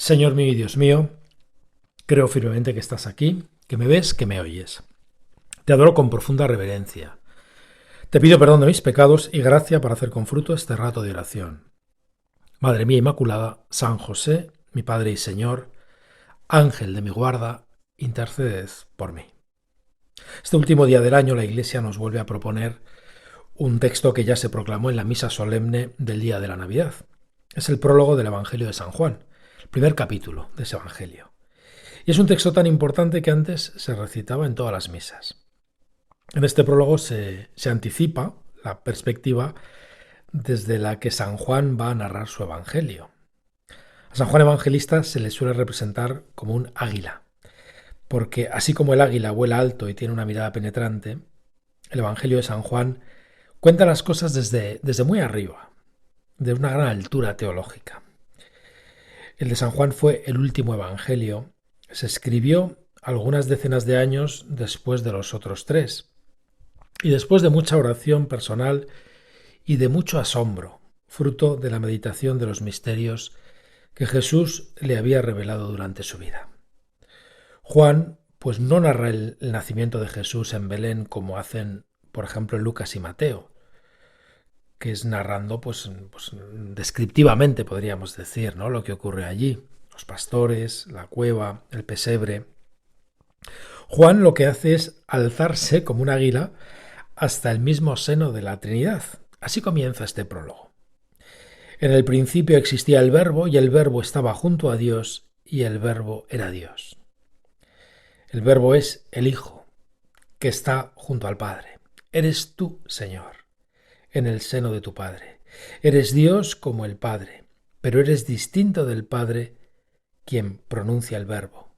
Señor mío y Dios mío, creo firmemente que estás aquí, que me ves, que me oyes. Te adoro con profunda reverencia. Te pido perdón de mis pecados y gracia para hacer con fruto este rato de oración. Madre mía Inmaculada, San José, mi Padre y Señor, Ángel de mi guarda, interceded por mí. Este último día del año la Iglesia nos vuelve a proponer un texto que ya se proclamó en la misa solemne del día de la Navidad. Es el prólogo del Evangelio de San Juan, el primer capítulo de ese Evangelio. Y es un texto tan importante que antes se recitaba en todas las misas. En este prólogo se anticipa la perspectiva desde la que San Juan va a narrar su Evangelio. A San Juan Evangelista se le suele representar como un águila, porque así como el águila vuela alto y tiene una mirada penetrante, el Evangelio de San Juan cuenta las cosas desde muy arriba, de una gran altura teológica. El de San Juan fue el último Evangelio. Se escribió algunas decenas de años después de los otros tres, y después de mucha oración personal y de mucho asombro, fruto de la meditación de los misterios que Jesús le había revelado durante su vida. Juan, pues no narra el nacimiento de Jesús en Belén como hacen, por ejemplo, Lucas y Mateo, que es narrando, pues descriptivamente podríamos decir, ¿no?, lo que ocurre allí, los pastores, la cueva, el pesebre. Juan lo que hace es alzarse como un águila hasta el mismo seno de la Trinidad. Así comienza este prólogo. En el principio existía el Verbo, y el Verbo estaba junto a Dios, y el Verbo era Dios. El Verbo es el Hijo, que está junto al Padre. Eres tú, Señor, en el seno de tu Padre. Eres Dios como el Padre, pero eres distinto del Padre, quien pronuncia el Verbo.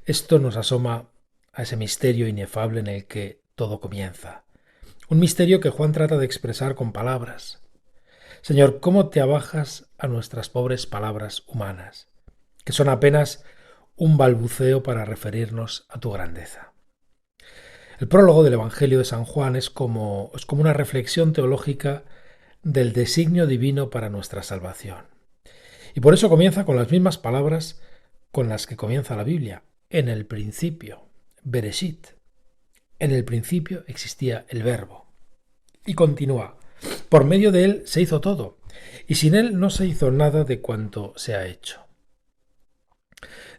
Esto nos asoma a ese misterio inefable en el que todo comienza. Un misterio que Juan trata de expresar con palabras. Señor, ¿cómo te abajas a nuestras pobres palabras humanas, que son apenas un balbuceo para referirnos a tu grandeza? El prólogo del Evangelio de San Juan es como una reflexión teológica del designio divino para nuestra salvación. Y por eso comienza con las mismas palabras con las que comienza la Biblia. En el principio, Bereshit. En el principio existía el Verbo. Y continúa. Por medio de él se hizo todo, y sin él no se hizo nada de cuanto se ha hecho.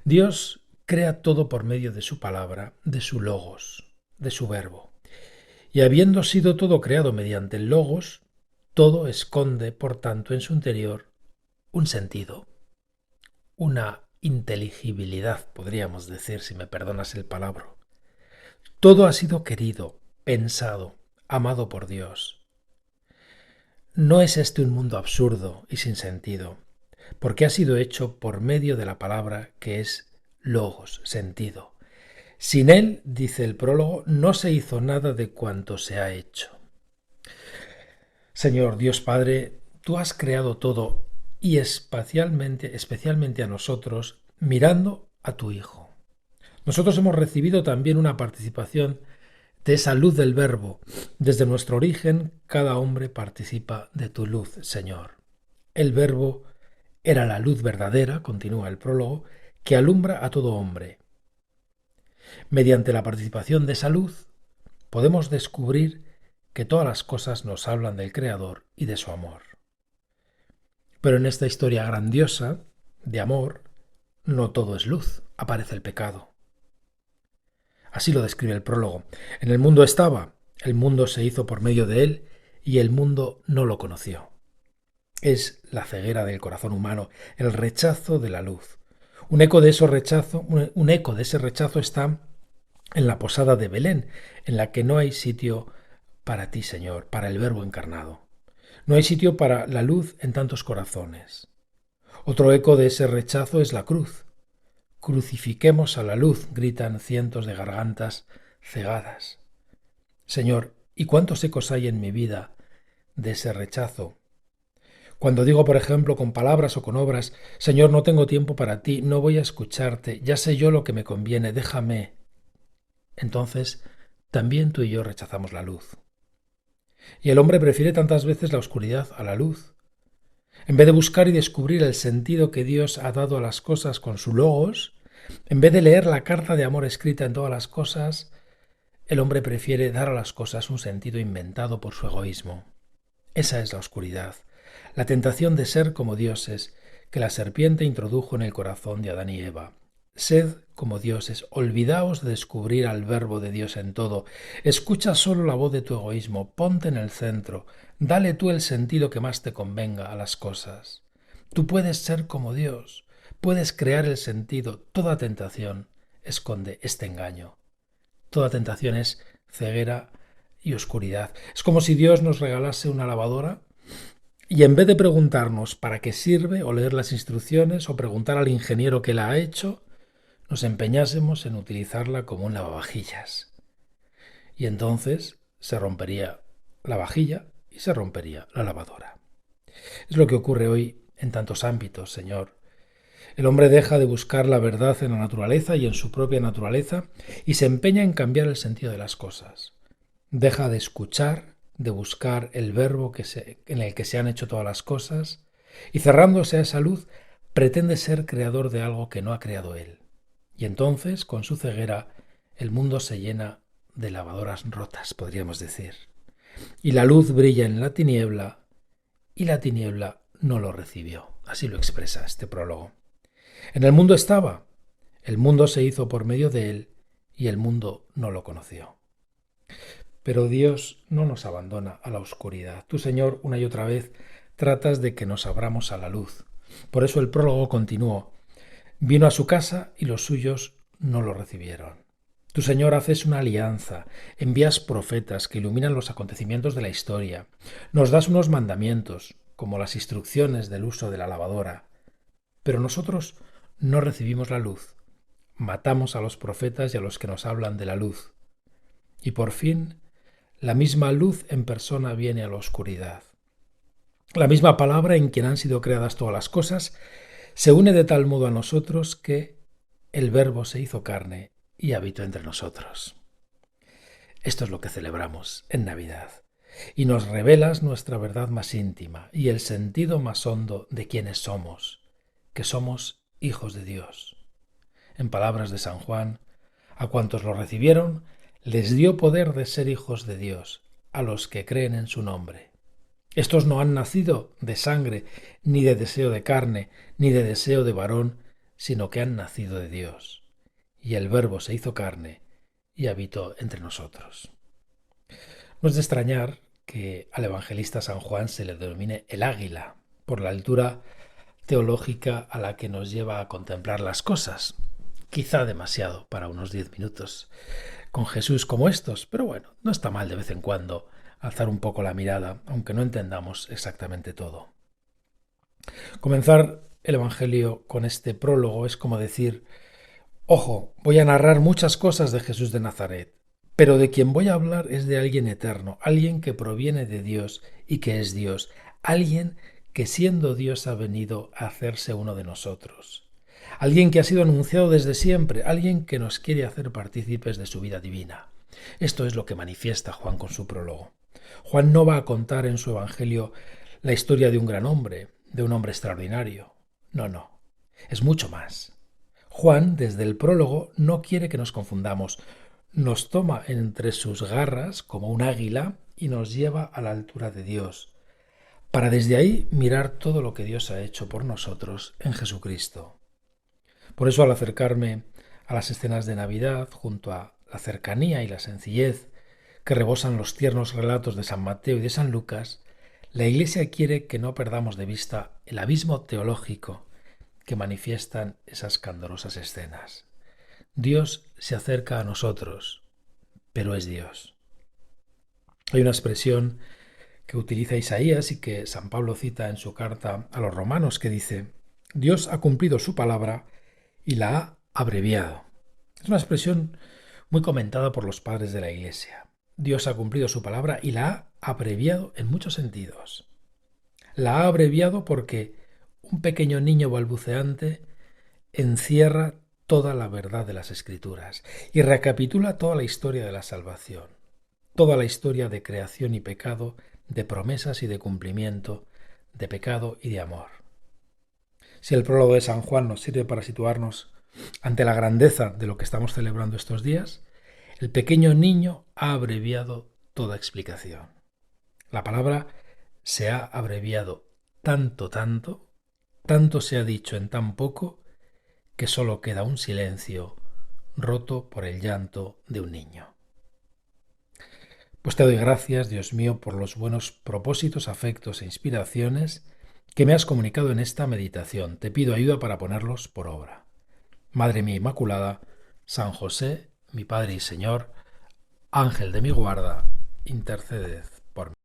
Dios crea todo por medio de su palabra, de su logos, de su verbo. Y habiendo sido todo creado mediante el logos, todo esconde, por tanto, en su interior un sentido, una inteligibilidad, podríamos decir, si me perdonas el palabra. Todo ha sido querido, pensado, amado por Dios. No es este un mundo absurdo y sin sentido, porque ha sido hecho por medio de la palabra que es logos, sentido. Sin él, dice el prólogo, no se hizo nada de cuanto se ha hecho. Señor Dios Padre, tú has creado todo y especialmente a nosotros, mirando a tu Hijo. Nosotros hemos recibido también una participación de esa luz del Verbo. Desde nuestro origen, cada hombre participa de tu luz, Señor. El Verbo era la luz verdadera, continúa el prólogo, que alumbra a todo hombre. Mediante la participación de esa luz, podemos descubrir que todas las cosas nos hablan del Creador y de su amor. Pero en esta historia grandiosa de amor, no todo es luz, aparece el pecado. Así lo describe el prólogo. En el mundo estaba, el mundo se hizo por medio de él, y el mundo no lo conoció. Es la ceguera del corazón humano, el rechazo de la luz. Un eco de ese rechazo está en la posada de Belén, en la que no hay sitio para ti, Señor, para el Verbo encarnado. No hay sitio para la luz en tantos corazones. Otro eco de ese rechazo es la cruz. Crucifiquemos a la luz, gritan cientos de gargantas cegadas. Señor, ¿y cuántos ecos hay en mi vida de ese rechazo? Cuando digo, por ejemplo, con palabras o con obras, Señor, no tengo tiempo para ti, no voy a escucharte, ya sé yo lo que me conviene, déjame. Entonces, también tú y yo rechazamos la luz. Y el hombre prefiere tantas veces la oscuridad a la luz. En vez de buscar y descubrir el sentido que Dios ha dado a las cosas con su logos, en vez de leer la carta de amor escrita en todas las cosas, el hombre prefiere dar a las cosas un sentido inventado por su egoísmo. Esa es la oscuridad, la tentación de ser como dioses que la serpiente introdujo en el corazón de Adán y Eva. Sed como dioses, olvidaos de descubrir al Verbo de Dios en todo, escucha solo la voz de tu egoísmo, ponte en el centro, dale tú el sentido que más te convenga a las cosas. Tú puedes ser como Dios, puedes crear el sentido. Toda tentación esconde este engaño. Toda tentación es ceguera y oscuridad. Es como si Dios nos regalase una lavadora y en vez de preguntarnos para qué sirve o leer las instrucciones o preguntar al ingeniero que la ha hecho, nos empeñásemos en utilizarla como un lavavajillas. Y entonces se rompería la vajilla y se rompería la lavadora. Es lo que ocurre hoy en tantos ámbitos, Señor. El hombre deja de buscar la verdad en la naturaleza y en su propia naturaleza y se empeña en cambiar el sentido de las cosas. Deja de escuchar, de buscar el verbo en el que se han hecho todas las cosas y cerrándose a esa luz pretende ser creador de algo que no ha creado él. Y entonces, con su ceguera, el mundo se llena de lavadoras rotas, podríamos decir. Y la luz brilla en la tiniebla y la tiniebla no lo recibió. Así lo expresa este prólogo. En el mundo estaba, el mundo se hizo por medio de él y el mundo no lo conoció. Pero Dios no nos abandona a la oscuridad. Tú, Señor, una y otra vez tratas de que nos abramos a la luz. Por eso el prólogo continuó. Vino a su casa y los suyos no lo recibieron. Tú, Señor, haces una alianza, envías profetas que iluminan los acontecimientos de la historia, nos das unos mandamientos, como las instrucciones del uso de la lavadora. Pero nosotros no recibimos la luz, matamos a los profetas y a los que nos hablan de la luz. Y por fin, la misma luz en persona viene a la oscuridad. La misma palabra en quien han sido creadas todas las cosas se une de tal modo a nosotros que el Verbo se hizo carne y habitó entre nosotros. Esto es lo que celebramos en Navidad y nos revelas nuestra verdad más íntima y el sentido más hondo de quienes somos, que somos hijos de Dios. En palabras de San Juan, a cuantos lo recibieron, les dio poder de ser hijos de Dios, a los que creen en su nombre. Estos no han nacido de sangre, ni de deseo de carne, ni de deseo de varón, sino que han nacido de Dios. Y el Verbo se hizo carne y habitó entre nosotros. No es de extrañar que al evangelista San Juan se le denomine el águila, por la altura teológica a la que nos lleva a contemplar las cosas. Quizá demasiado para unos 10 minutos con Jesús como estos, pero bueno, no está mal de vez en cuando alzar un poco la mirada, aunque no entendamos exactamente todo. Comenzar el Evangelio con este prólogo es como decir: ojo, voy a narrar muchas cosas de Jesús de Nazaret, pero de quien voy a hablar es de alguien eterno, alguien que proviene de Dios y que es Dios, alguien que siendo Dios ha venido a hacerse uno de nosotros, alguien que ha sido anunciado desde siempre, alguien que nos quiere hacer partícipes de su vida divina. Esto es lo que manifiesta Juan con su prólogo. Juan no va a contar en su Evangelio la historia de un gran hombre, de un hombre extraordinario. No, es mucho más. Juan, desde el prólogo, no quiere que nos confundamos. Nos toma entre sus garras como un águila y nos lleva a la altura de Dios, para desde ahí mirar todo lo que Dios ha hecho por nosotros en Jesucristo. Por eso, al acercarme a las escenas de Navidad, junto a la cercanía y la sencillez que rebosan los tiernos relatos de San Mateo y de San Lucas, la Iglesia quiere que no perdamos de vista el abismo teológico que manifiestan esas candorosas escenas. Dios se acerca a nosotros, pero es Dios. Hay una expresión que utiliza Isaías y que San Pablo cita en su carta a los romanos que dice: Dios ha cumplido su palabra y la ha abreviado. Es una expresión muy comentada por los padres de la Iglesia. Dios ha cumplido su palabra y la ha abreviado en muchos sentidos. La ha abreviado porque un pequeño niño balbuceante encierra toda la verdad de las Escrituras y recapitula toda la historia de la salvación, toda la historia de creación y pecado, de promesas y de cumplimiento, de pecado y de amor. Si el prólogo de San Juan nos sirve para situarnos ante la grandeza de lo que estamos celebrando estos días, el pequeño niño ha abreviado toda explicación. La palabra se ha abreviado tanto se ha dicho en tan poco, que solo queda un silencio roto por el llanto de un niño. Pues te doy gracias, Dios mío, por los buenos propósitos, afectos e inspiraciones que me has comunicado en esta meditación. Te pido ayuda para ponerlos por obra. Madre mía Inmaculada, San José, mi Padre y Señor, Ángel de mi guarda, interceded por mí.